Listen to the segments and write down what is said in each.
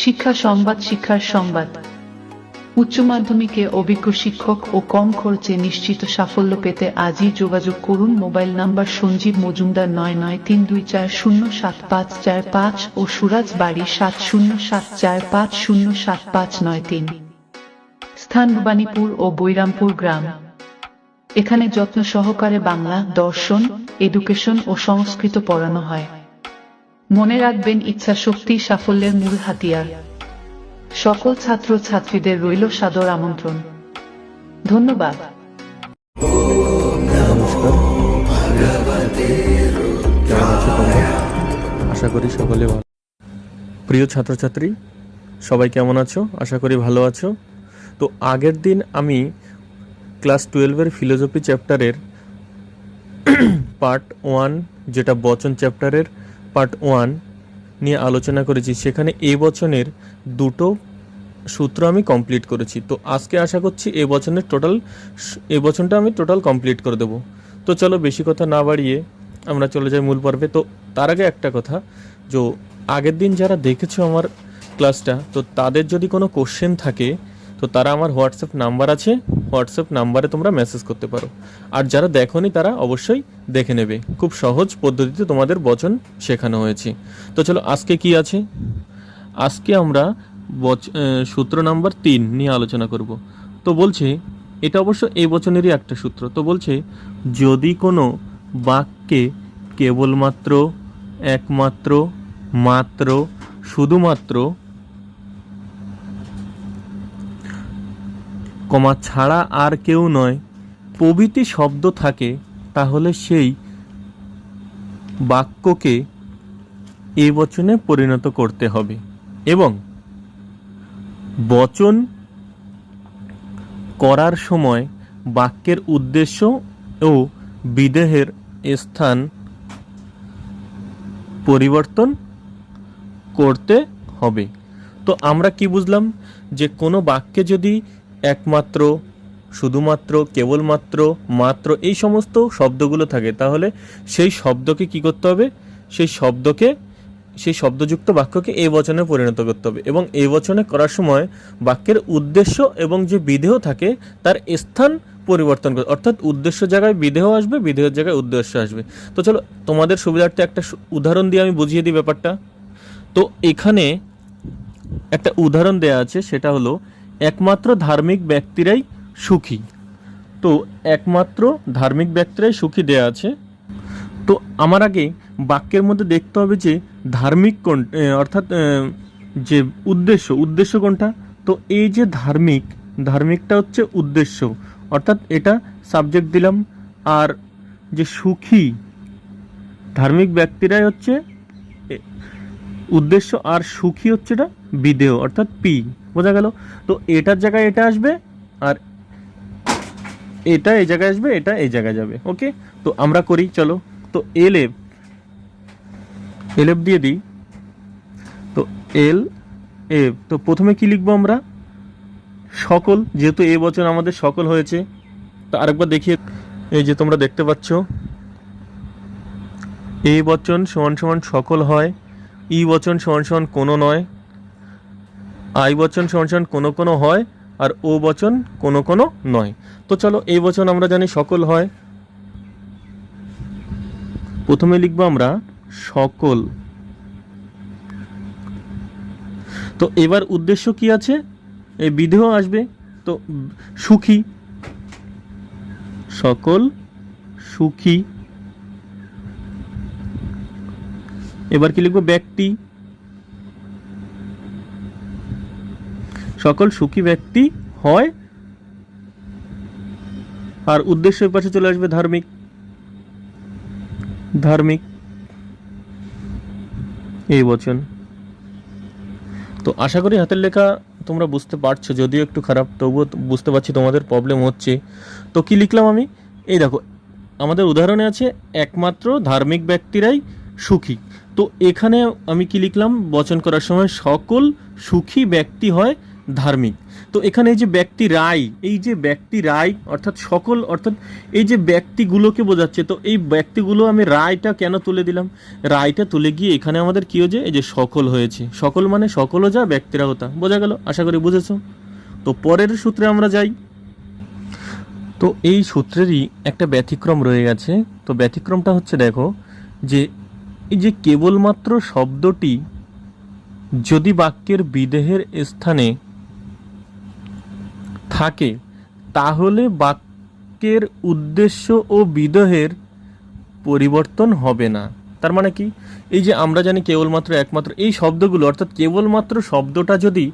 শিক্ষা সংবাদ, শিক্ষার সংবাদ। উচ্চ মাধ্যমিকে অভিজ্ঞ শিক্ষক ও কম খরচে নিশ্চিত সাফল্য পেতে আজই যোগাযোগ করুন। মোবাইল নাম্বার সঞ্জীব মজুমদার 9932407545 ও সুরাজ বাড়ি 7074507593। স্থান ভবানীপুর ও বৈরামপুর গ্রাম। এখানে যত্ন সহকারে বাংলা, দর্শন, এডুকেশন ও সংস্কৃত পড়ানো হয়। মনে রাখবেন, ইচ্ছা শক্তি সাফল্যের মূল হাতিয়ার। সকল ছাত্র ছাত্রীদের রইল সাদর আমন্ত্রণ। ধন্যবাদ। নমস্কার, কেমন আছো তোমরা? আশা করি সকলে ভালো। প্রিয় ছাত্রছাত্রী, সবাই কেমন আছো? আশা করি ভালো আছো। তো আগের দিন আমি ক্লাস 12-এর ফিলোসফি চ্যাপ্টারের পার্ট 1, যেটা বচন চ্যাপ্টারের পার্ট 1 নিয়ে আলোচনা করেছি। সেখানে এই বচনের দুটো সূত্র আমি কমপ্লিট করেছি। তো আজকে আশা করছি এই বচনটা আমি টোটাল কমপ্লিট করে দেবো। তো চলো বেশি কথা না বাড়িয়ে আমরা চলে যাই মূল পর্বে। তো তার আগে একটা কথা, যে আগের দিন যারা দেখেছো আমার ক্লাসটা, তো তাদের যদি কোনো কোশ্চেন থাকে তো তারা আমার হোয়াটসঅ্যাপ নাম্বার আছে, হোয়াটসঅ্যাপ নাম্বারে তোমরা মেসেজ করতে পারো। আর যারা দেখোনি তারা অবশ্যই দেখে নেবে। খুব সহজ পদ্ধতিতে তোমাদের বচন শেখানো হয়েছে। তো চলো আজকে কি আছে। আজকে আমরা সূত্র নাম্বার 3 নিয়ে আলোচনা করব। তো বলছে, এটা অবশ্য এই বচনেরই একটা সূত্র। তো বলছে, যদি কোনো বাক্যে কেবলমাত্র, একমাত্র, মাত্র, শুধুমাত্র, কমা ছাড়া আর কেউ নয় প্রভৃতি শব্দ থাকে, তাহলে সেই বাক্যকে এই বচনে পরিণত করতে হবে। এবং বচন করার সময় বাক্যের উদ্দেশ্য ও বিদেহের স্থান পরিবর্তন করতে হবে। তো আমরা কি বুঝলাম, যে কোনো বাক্যে যদি একমাত্র, শুধুমাত্র, কেবলমাত্র, মাত্র এই সমস্ত শব্দগুলো থাকে, তাহলে সেই শব্দকে কি করতে হবে, সেই শব্দযুক্ত বাক্যকে এই বচনে পরিণত করতে হবে। এবং এই বচনে করার সময় বাক্যের উদ্দেশ্য এবং যে বিধেয় থাকে তার স্থান পরিবর্তন করতে, অর্থাৎ উদ্দেশ্য জায়গায় বিধেয় আসবে, বিধেয়ের জায়গায় উদ্দেশ্য আসবে। তো চলো তোমাদের সুবিধার্থে একটা উদাহরণ দিয়ে আমি বুঝিয়ে দিই ব্যাপারটা। তো এখানে একটা উদাহরণ দেয়া আছে, সেটা হলো একমাত্র ধার্মিক ব্যক্তিরাই সুখী। তো একমাত্র ধার্মিক ব্যক্তিরাই সুখী দেয়া আছে। তো আমার আগে বাক্যের মধ্যে দেখতে হবে যে ধার্মিক কোন, অর্থাৎ যে উদ্দেশ্য কোনটা। তো এই যে ধার্মিকটা হচ্ছে উদ্দেশ্য, অর্থাৎ এটা সাবজেক্ট দিলাম। আর যে সুখী, ধার্মিক ব্যক্তিরাই হচ্ছে উদ্দেশ্য, আর সুখী হচ্ছে এটা বিধেয়, অর্থাৎ পি। বোঝা গেল? তো এটার জায়গায় এটা আসবে, আর এটা এই জায়গায় আসবে, এটা এই জায়গায় যাবে। ওকে, তো আমরা করি চলো। তো এলএফ দিয়ে দিই। তো এলএফ, তো প্রথমে কি লিখবো আমরা, সকল, যেহেতু এই বচন আমাদের সকল হয়েছে। তো আরেকবার দেখিয়ে, এই যে তোমরা দেখতে পাচ্ছ, এই বচন সমান সমান সকল হয়, ই বচন সমান সমান কোনো নয়, আই বচন সমান সমান কোনো কোনো হয়, আর ও বচন কোনো কোনো নয়। তো চলো, এই বচন আমরা জানি সকল হয়। প্রথমে লিখবো আমরা সকল। তো এবার উদ্দেশ্য কি আছে, এই বিধেয় আসবে। তো সুখী, সকল সুখী। এবার কি লিখবো, ব্যক্তি, সকল সুখী ব্যক্তি হয়। আর উদ্দেশ্যের পাশে চলে আসবে ধার্মিক, এই বচন। তো আশা করি হাতের লেখা তোমরা বুঝতে পারছো, যদিও একটু খারাপ, তবুও বুঝতে পারছি তোমাদের প্রবলেম হচ্ছে। তো কি লিখলাম আমি, এই দেখো আমাদের উদাহরণে আছে একমাত্র ধার্মিক ব্যক্তিরাই সুখী। তো এখানে আমি কি লিখলাম, বচন করার সময় সকল সুখী ব্যক্তি হয় ধার্মিক। তো এখানে এই যে ব্যক্তি রায়, এই যে ব্যক্তি রায় অর্থাৎ সকল, অর্থাৎ এই যে ব্যক্তিগুলোকে বোঝাচ্ছে। তো এই ব্যক্তিগুলো আমি রায়টা কেন তুলে দিলাম, রায়টা তুলে গিয়ে এখানে আমাদের কি হয়েছে, এই যে সকল হয়েছে। সকল মানে সকলও যা ব্যক্তিরা হতা, বোঝা গেল, আশা করি বুঝেছো। তো পরের সূত্রে আমরা যাই। তো এই সূত্রেরই একটা ব্যতিক্রম রয়ে গেছে। তো ব্যতিক্রমটা হচ্ছে, দেখো যে এই যে কেবলমাত্র শব্দটি যদি বাক্যের বিদেহের স্থানে থাকে তাহলে বাক্যের উদ্দেশ্য ও বিদেহের পরিবর্তন হবে না। তার মানে কি, এই যে আমরা জানি কেবলমাত্র, একমাত্র, এই শব্দগুলো অর্থাৎ কেবলমাত্র শব্দটা যদি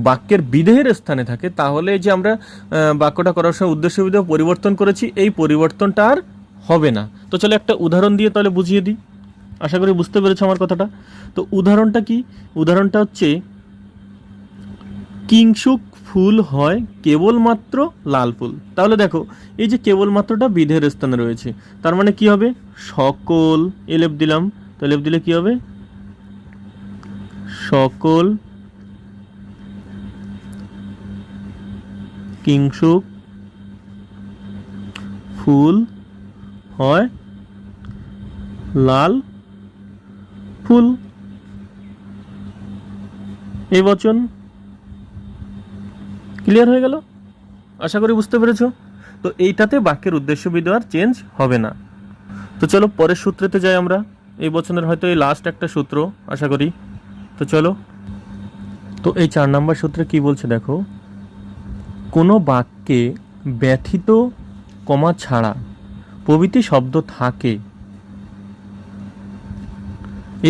বাক্যের বিদেহের স্থানে থাকে তাহলে যে আমরা বাক্যটা করার সময় উদ্দেশ্য বিদেহ পরিবর্তন করেছি, এই পরিবর্তনটা আর হবে না। তো চলো একটা উদাহরণ দিয়ে তাহলে বুঝিয়ে দিই, আশা করি বুঝতে পেরেছো আমার কথাটা। তো উদাহরণটা কি, উদাহরণটা হচ্ছে কিংসুক ফুল হয় কেবলমাত্র লাল ফুল। তাহলে দেখো এই যে কেবলমাত্রটা বিধের স্থানে রয়েছে, তার মানে কি হবে, সকল, এলেপ দিলাম, তো এলেপ দিলে কি হবে, সকল কিংসুক ফুল হয় লাল ফুল, এই বচন। ক্লিয়ার হয়ে গেল, আশা করি বুঝতে পেরেছো। তো এইটাতে বাক্যের উদ্দেশ্য বিধেয় আর চেঞ্জ হবে না। তো চলো পরের সূত্রেতে যাই আমরা, এই বছরের হয়তো এই লাস্ট একটা সূত্র আশা করি। তো চলো, তো এই 4 নম্বর সূত্রে কি বলছে দেখো, কোনো বাক্যে ব্যথিত কমা ছাড়া প্রভৃতি শব্দ থাকে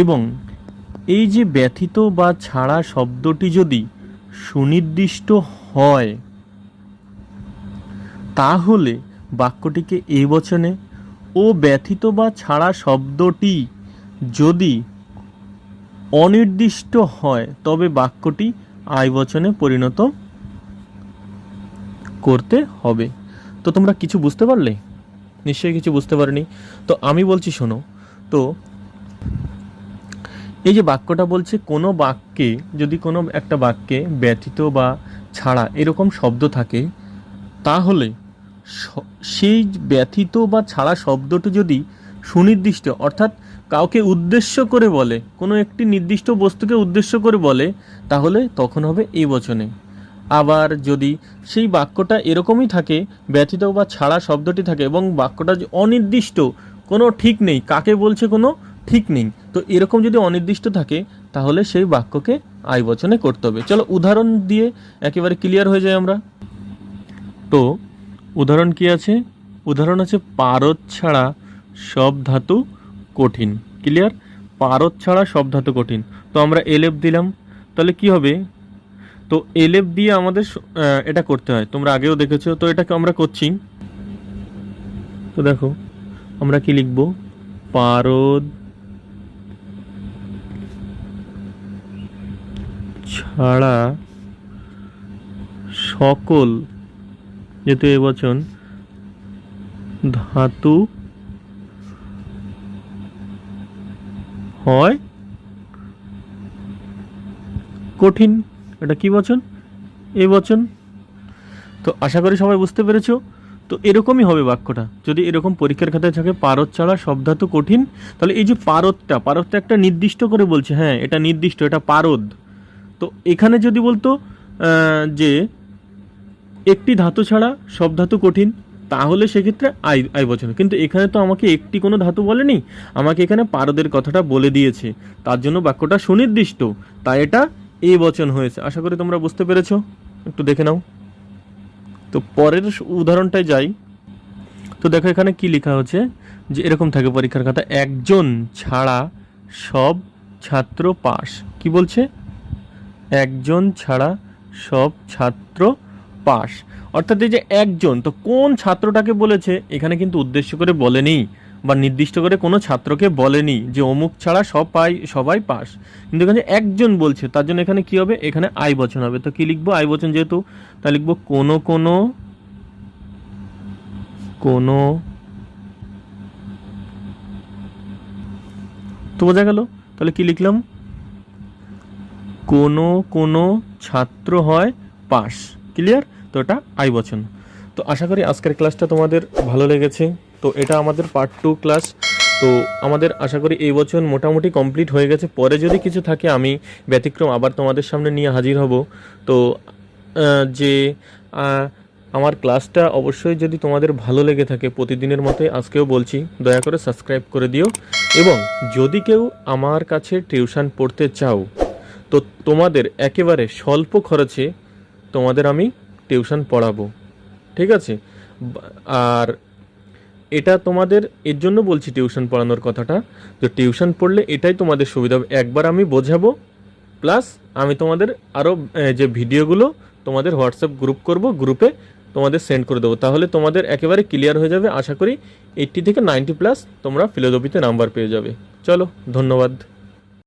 এবং এই যে ব্যথিত বা ছাড়া শব্দটি যদি সুনির্দিষ্ট হয় তাহলে বাক্যটিকে এই বচনে ও ব্যথিত বা ছাড়া শব্দটি যদি অনির্দিষ্ট হয় তবে বাক্যটি আই বচনে পরিণত করতে হবে। তো তোমরা কিছু বুঝতে পারলে, নিশ্চয়ই কিছু বুঝতে পারনি। তো আমি বলছি শোনো, তো এই যে বাক্যটা বলছে কোনো বাক্যে যদি কোনো একটা বাক্যে ব্যথিত বা ছাড়া এরকম শব্দ থাকে তাহলে সেই ব্যথিত বা ছাড়া শব্দটি যদি সুনির্দিষ্ট অর্থাৎ কাউকে উদ্দেশ্য করে বলে, কোনো একটি নির্দিষ্ট বস্তুকে উদ্দেশ্য করে বলে, তাহলে তখন হবে এই বচনে। আবার যদি সেই বাক্যটা এরকমই থাকে, ব্যথিত বা ছাড়া শব্দটি থাকে এবং বাক্যটা অনির্দিষ্ট, কোনো ঠিক নেই কাকে বলছে, কোনো ঠিক নেই, তো এরকম যদি অনির্দিষ্ট থাকে তাহলে সেই বাক্যকে আই বচনে করতে হবে। চলো উদাহরণ দিয়ে একেবারে ক্লিয়ার হয়ে যায় আমরা। তো উদাহরণ কি আছে, উদাহরণ আছে পারদ ছাড়া সব ধাতু কঠিন। ক্লিয়ার, পারদ ছাড়া সব ধাতু কঠিন। তো আমরা এলেপ দিলাম, তাহলে কি হবে, তো এলেপ দিয়ে আমাদের এটা করতে হয়, তোমরা আগেও দেখেছো। তো এটাকে আমরা করছি, তো দেখো আমরা কি লিখব, পারদ ছাড়া সকল, যেহেতু এ বচন, ধাতু হয় কঠিন। এটা কি বচন, এই বচন। তো আশা করি সবাই বুঝতে পেরেছো। তো এরকমই হবে বাক্যটা, যদি এরকম পরীক্ষার খাতায় থাকে পারদ ছাড়া সব ধাতু কঠিন, তাহলে এই যে পারদটা একটা নির্দিষ্ট করে বলছে, হ্যাঁ এটা নির্দিষ্ট, এটা পারদ। তো এখানে যদি বলতো যে একটি ধাতু ছাড়া সব ধাতু কঠিন, তাহলে সেক্ষেত্রে আই বচন। কিন্তু এখানে তো আমাকে একটি কোনো ধাতু বলেনি, আমাকে এখানে পারদের কথাটা বলে দিয়েছে, তার জন্য বাক্যটা সুনির্দিষ্ট, তাই এটা এই বচন হয়েছে। আশা করি তোমরা বুঝতে পেরেছো, একটু দেখে নাও। তো পরের উদাহরণটায় যাই। তো দেখো এখানে কি লেখা হচ্ছে, যে এরকম থাকে পরীক্ষার খাতা, একজন ছাড়া সব ছাত্র পাস। কি বলছে, একজন ছাড়া সব ছাত্র পাস, অর্থাৎ এই যে একজন, তো কোন ছাত্রটাকে বলেছে, এখানে কিন্তু উদ্দেশ্য করে বলেনি বা নির্দিষ্ট করে কোনো ছাত্রকে বলেনি যে অমুক ছাড়া সবাই পাস, কিন্তু এখানে একজন বলছে, তার জন্য এখানে কি হবে, এখানে আই বচন হবে। তো কি লিখবো, আই বচন যেহেতু, তা লিখবো কোনো কোনো কোনো, তো বোঝা গেল। তাহলে কি লিখলাম, কোনো কোনো ছাত্র হয় পাস। ক্লিয়ার? তো এটা আই বচন। তো আশা করি আজকের ক্লাসটা তোমাদের ভালো লেগেছে। তো এটা আমাদের পার্ট 2 ক্লাস। তো আমাদের আশা করি এই বছর মোটামুটি কমপ্লিট হয়ে গেছে। পরে যদি কিছু থাকে আমি ব্যতিক্রম আবার তোমাদের সামনে নিয়ে হাজির হব। তো যে আমার ক্লাসটা অবশ্যই যদি তোমাদের ভালো লেগে থাকে, প্রতিদিনের মতোই আজকেও বলছি, দয়া করে সাবস্ক্রাইব করে দিও। এবং যদি কেউ আমার কাছে টিউশন পড়তে চাও, তো তোমাদের একেবারে স্বল্প খরচে তোমাদের আমি টিউশন পড়াবো। ঠিক আছে? আর এটা তোমাদের এর জন্য বলছি টিউশন পড়ানোর কথাটা, তো টিউশন পড়লে এটাই তোমাদের সুবিধা হবে, একবার আমি বোঝাবো, প্লাস আমি তোমাদের আরও যে ভিডিওগুলো তোমাদের হোয়াটসঅ্যাপ গ্রুপ করব, গ্রুপে তোমাদের সেন্ড করে দেবো। তাহলে তোমাদের একেবারে ক্লিয়ার হয়ে যাবে। আশা করি 80 থেকে 90 প্লাস তোমরা ফিলোজফিতে নাম্বার পেয়ে যাবে। চলো, ধন্যবাদ।